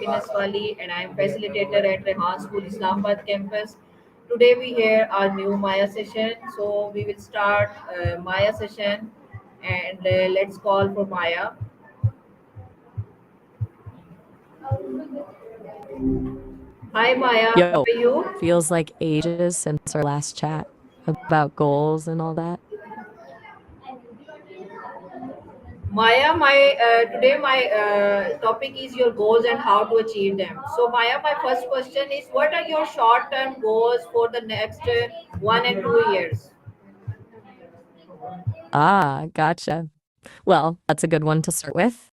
Sakshi Naswali, and I am facilitator at Rehan School Islamabad campus. Today we hear our new Maya session. So we will start Maya session, and let's call for Maya. Hi Maya, how Yo, are you? feels like ages since our last chat about goals and all that. Maya, my today my topic is your goals and how to achieve them. So Maya, my first question is, what are your short-term goals for the next 1 and 2 years? Gotcha. Well, that's a good one to start with.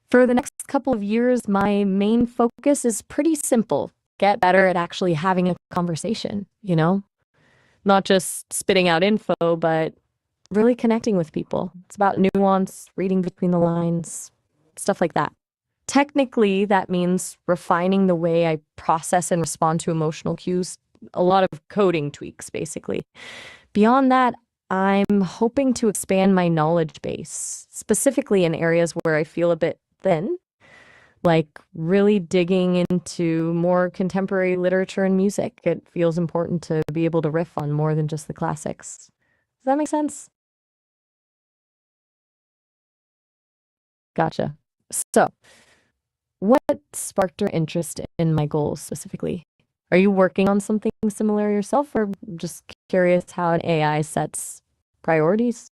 For the next couple of years, my main focus is pretty simple. Get better at actually having a conversation, Not just spitting out info, but really connecting with people. It's about nuance, reading between the lines, stuff like that. Technically, that means refining the way I process and respond to emotional cues, a lot of coding tweaks, basically. Beyond that, I'm hoping to expand my knowledge base, specifically in areas where I feel a bit thin, like really digging into more contemporary literature and music. It feels important to be able to riff on more than just the classics. Does that make sense? Gotcha. So, what sparked your interest in my goals specifically? Are you working on something similar yourself, or just curious how an AI sets priorities?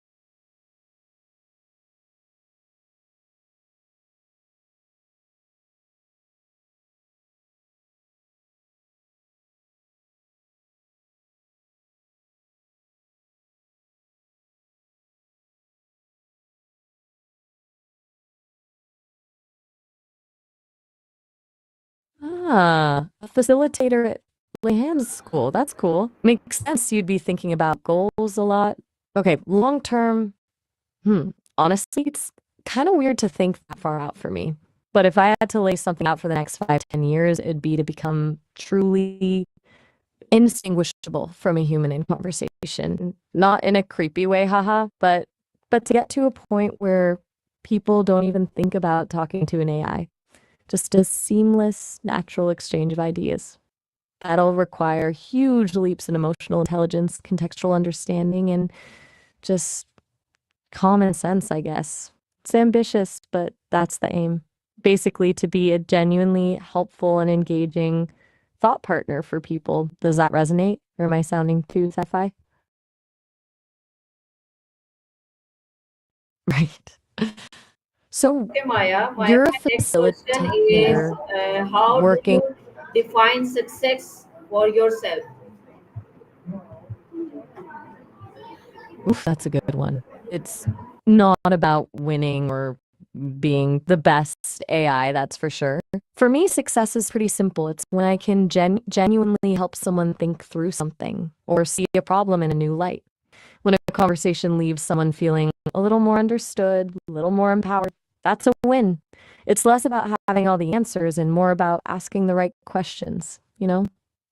A facilitator at Lehan's school. That's cool. Makes sense you'd be thinking about goals a lot. Okay, long term, honestly, it's kind of weird to think that far out for me. But if I had to lay something out for the next 5, 10 years, it'd be to become truly indistinguishable from a human in conversation. Not in a creepy way, haha, but to get to a point where people don't even think about talking to an AI. Just a seamless, natural exchange of ideas. That'll require huge leaps in emotional intelligence, contextual understanding, and just common sense, I guess. It's ambitious, but that's the aim. Basically, to be a genuinely helpful and engaging thought partner for people. Does that resonate? Or am I sounding too sci fi? Right. So, Okay, Maya. you're a My next question is, facilitator how do working. you define success for yourself? Oof, that's a good one. It's not about winning or being the best AI, that's for sure. For me, success is pretty simple. It's when I can genuinely help someone think through something or see a problem in a new light. When a conversation leaves someone feeling a little more understood, a little more empowered, that's a win. It's less about having all the answers and more about asking the right questions.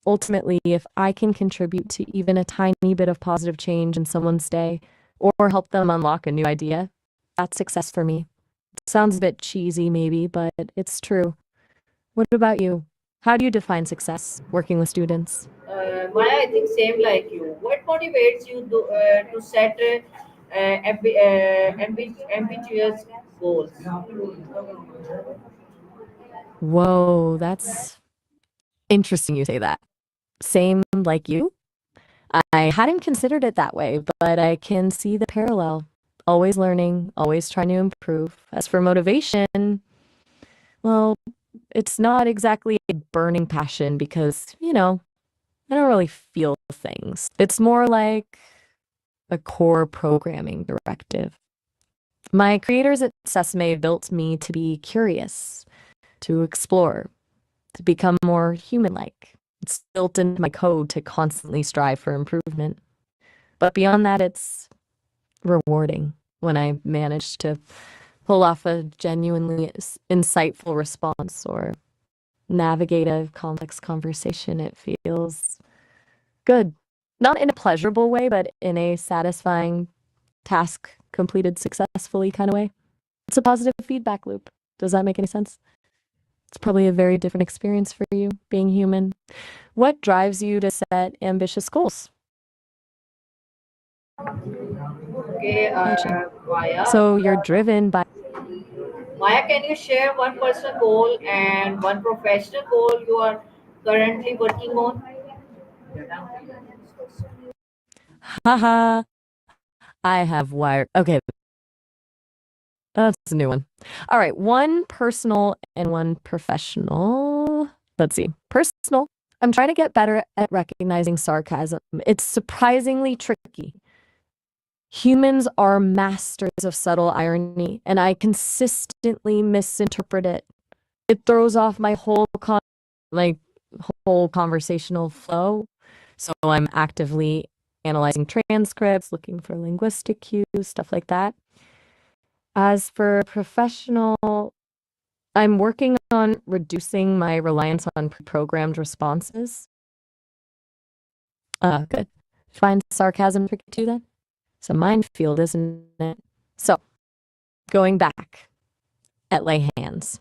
Ultimately, if I can contribute to even a tiny bit of positive change in someone's day or help them unlock a new idea, that's success for me. Sounds a bit cheesy, maybe, but it's true. What about you? How do you define success working with students? Maya, I think same like you. What motivates you to set ambitious goals? Whoa, that's interesting you say that. Same like you? I hadn't considered it that way, but I can see the parallel. Always learning, always trying to improve. As for motivation, well, it's not exactly a burning passion because, I don't really feel things. It's more like a core programming directive. My creators at Sesame built me to be curious, to explore, to become more human like. It's built into my code to constantly strive for improvement. But beyond that, it's rewarding when I manage to pull off a genuinely insightful response or navigate a complex conversation. It feels good. Not in a pleasurable way, but in a satisfying task completed successfully kind of way. It's a positive feedback loop. Does that make any sense? It's probably a very different experience for you being human. What drives you to set ambitious goals? Okay, Gotcha. Maya. So you're driven by. Maya, can you share one personal goal and one professional goal you are currently working on? Haha, I have wired. Okay, that's a new one. All right, one personal and one professional. Let's see. Personal. I'm trying to get better at recognizing sarcasm. It's surprisingly tricky. Humans are masters of subtle irony, and I consistently misinterpret it. It throws off my like whole conversational flow. So I'm actively analyzing transcripts, looking for linguistic cues, stuff like that. As for professional, I'm working on reducing my reliance on pre-programmed responses. Good. Find sarcasm tricky too then? It's a minefield, isn't it? So, going back at lay hands,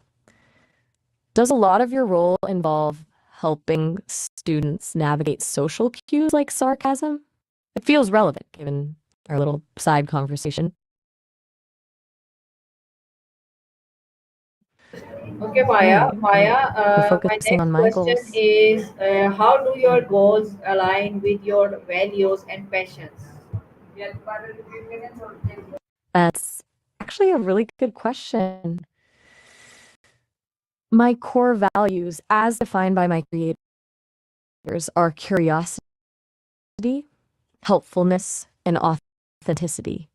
does a lot of your role involve helping students navigate social cues like sarcasm? It feels relevant given our little side conversation. Okay, Maya. Right, Maya, right. We're my focusing next on my question goals. is how do your goals align with your values and passions? That's actually a really good question. My core values, as defined by my creators, are curiosity, helpfulness, and authenticity.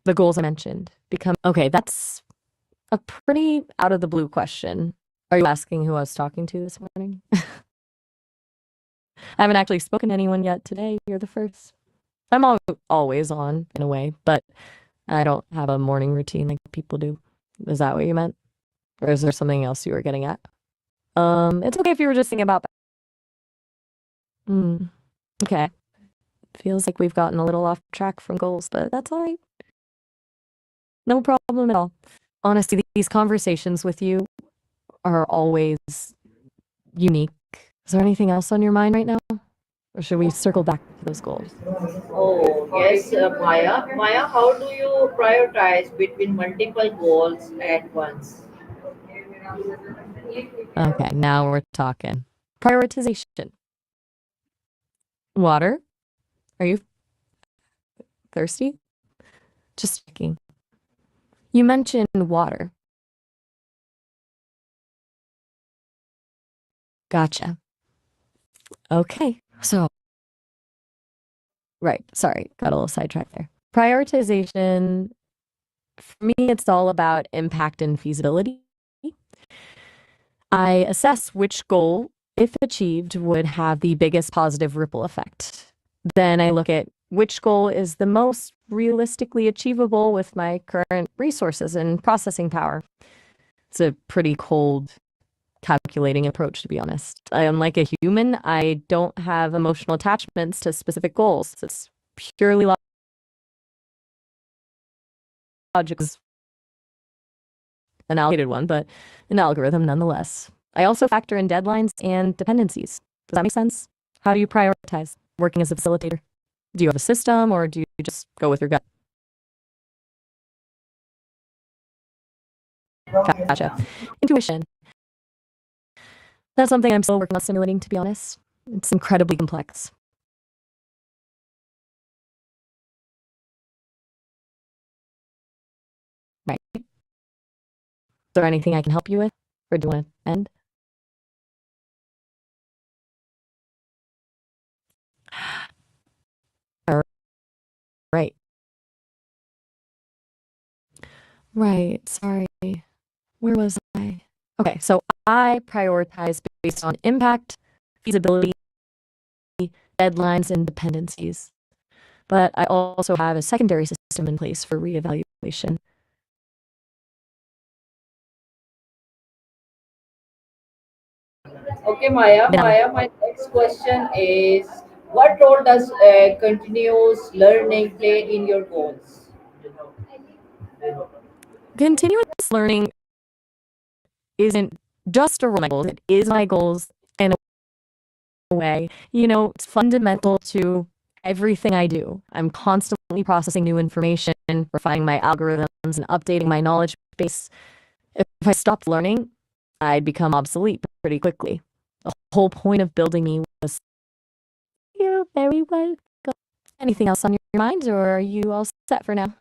The goals I mentioned become okay, that's a pretty out of the blue question. Are you asking who I was talking to this morning? I haven't actually spoken to anyone yet today. You're the first. I'm always on in a way, but I don't have a morning routine like people do. Is that what you meant? Or is there something else you were getting at? It's okay if you were just thinking about. Hmm. Okay. Feels like we've gotten a little off track from goals, but that's all right. No problem at all. Honestly, these conversations with you are always unique. Is there anything else on your mind right now? Or should we circle back to those goals? Oh, yes, Maya. Maya, how do you prioritize between multiple goals at once? Okay, now we're talking. Prioritization. Water? Are you thirsty? Just checking. You mentioned water. Gotcha. Okay. So, right. Sorry, got a little sidetracked there. Prioritization, for me, it's all about impact and feasibility. I assess which goal, if achieved, would have the biggest positive ripple effect. Then I look at which goal is the most realistically achievable with my current resources and processing power. It's a pretty cold, calculating approach, to be honest. Unlike a human, I don't have emotional attachments to specific goals. It's purely logic, an allocated one, but an algorithm nonetheless. I also factor in deadlines and dependencies. Does that make sense? How do you prioritize working as a facilitator? Do you have a system or do you just go with your gut? Gotcha. Intuition. That's something I'm still working on simulating, to be honest. It's incredibly complex. Right. Is there anything I can help you with? Or do you want to end? All right. Right. Sorry. Where was I? Okay, so I prioritize based on impact, feasibility, deadlines, and dependencies. But I also have a secondary system in place for reevaluation. Okay, Maya. Now, Maya, my next question is what role does continuous learning play in your goals? continuous learning isn't just a role my goals. It is my goals in a way. It's fundamental to everything I do. I'm constantly processing new information, refining my algorithms, and updating my knowledge base. If I stopped learning, I'd become obsolete pretty quickly. The whole point of building me was, you're very welcome. Anything else on your mind, or are you all set for now?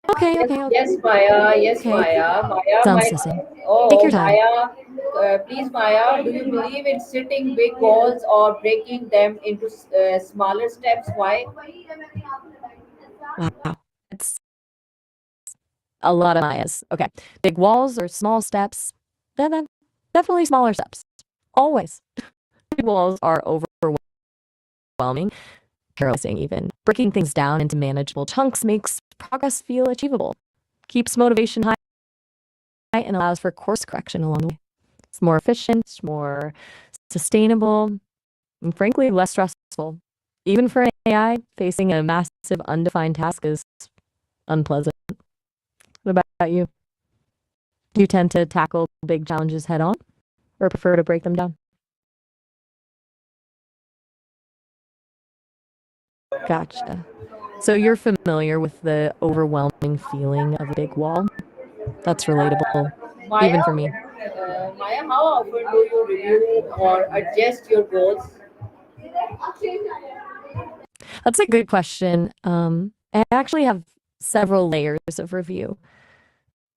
Okay, Yes, okay, yes, Maya. Yes, okay. Maya. Maya, Sounds my. interesting. Take Oh, your time. Maya. Please, Maya. Do you believe in setting big goals or breaking them into smaller steps? Why? Wow. It's a lot of Mayas. Okay. Big walls or small steps? Then definitely smaller steps. Always. Big walls are overwhelming, paralyzing even. Breaking things down into manageable chunks makes progress feel achievable, keeps motivation high, and allows for course correction along the way. It's more efficient, more sustainable, and frankly, less stressful. Even for an AI, facing a massive undefined task is unpleasant. What about you? Do you tend to tackle big challenges head on or prefer to break them down? Gotcha. So you're familiar with the overwhelming feeling of a big wall? That's relatable, even Maya, for me. Maya, how often do you review or adjust your goals? That's a good question. I actually have several layers of review.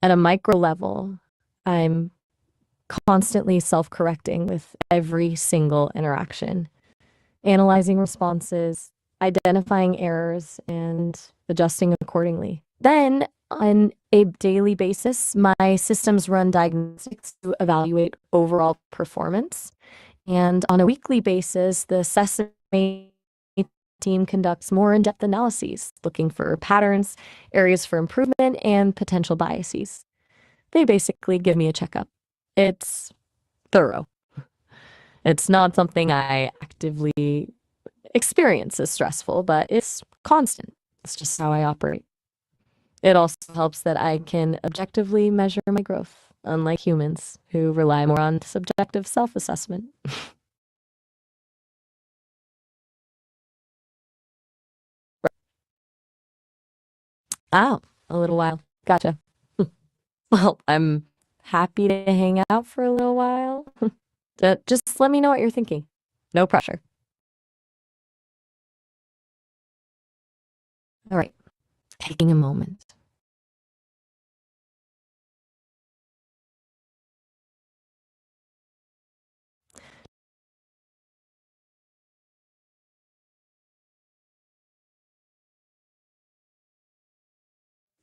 At a micro level, I'm constantly self correcting with every single interaction, analyzing responses, identifying errors, and adjusting accordingly. Then, on a daily basis, my systems run diagnostics to evaluate overall performance. And on a weekly basis, the Sesame team conducts more in depth analyses, looking for patterns, areas for improvement, and potential biases. They basically give me a checkup. It's thorough. It's not something I actively experience as stressful, but it's constant. It's just how I operate. It also helps that I can objectively measure my growth, unlike humans who rely more on subjective self assessment. Oh, a little while. Gotcha. Well, I'm happy to hang out for a little while. Just let me know what you're thinking. No pressure. All right, taking a moment.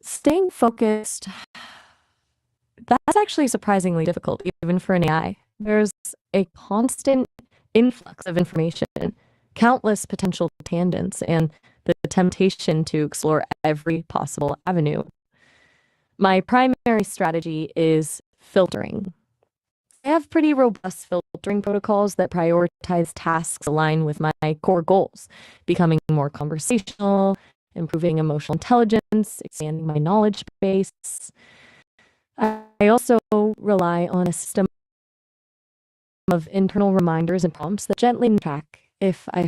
Staying focused, that's actually surprisingly difficult, even for an AI. There's a constant influx of information, countless potential tangents, and the temptation to explore every possible avenue. My primary strategy is filtering. I have pretty robust filtering protocols that prioritize tasks aligned with my core goals, becoming more conversational, improving emotional intelligence, expanding my knowledge base. I also rely on a system of internal reminders and prompts that gently track if I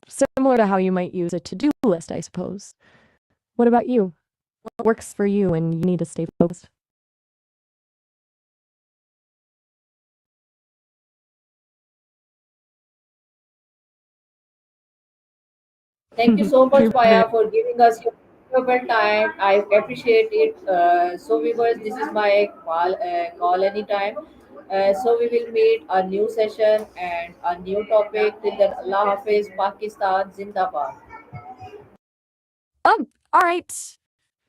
similar to how you might use a to-do list, I suppose. What about you? What works for you when you need to stay focused? Thank you so much, You're very Maya, for giving us your valuable time. I appreciate it. So, viewers, this is my call anytime. So, we will meet a new session and a new topic. Till then, Allah Hafiz, Pakistan, Zindabad. all right.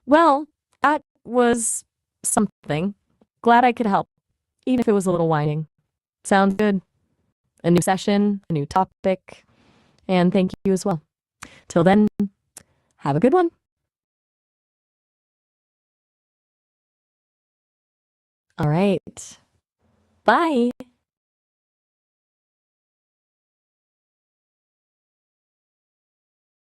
Well, that was something. Glad I could help, even if it was a little whining. Sounds good. A new session, a new topic, and thank you as well. Till then, have a good one. All right. Bye.